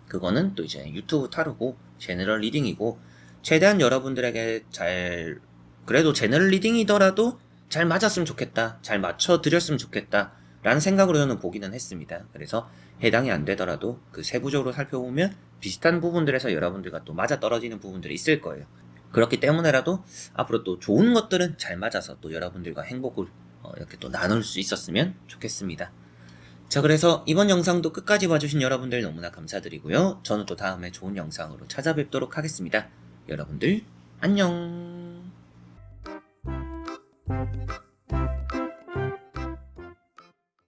그거는 또 이제 유튜브 타르고 제너럴 리딩이고 최대한 여러분들에게 그래도 제너럴 리딩이더라도 잘 맞았으면 좋겠다, 잘 맞춰드렸으면 좋겠다 라는 생각으로 저는 보기는 했습니다. 그래서 해당이 안 되더라도 그 세부적으로 살펴보면 비슷한 부분들에서 여러분들과 또 맞아떨어지는 부분들이 있을 거예요. 그렇기 때문에라도 앞으로 또 좋은 것들은 잘 맞아서 또 여러분들과 행복을 이렇게 또 나눌 수 있었으면 좋겠습니다. 자, 그래서 이번 영상도 끝까지 봐주신 여러분들 너무나 감사드리고요. 저는 또 다음에 좋은 영상으로 찾아뵙도록 하겠습니다. 여러분들 안녕.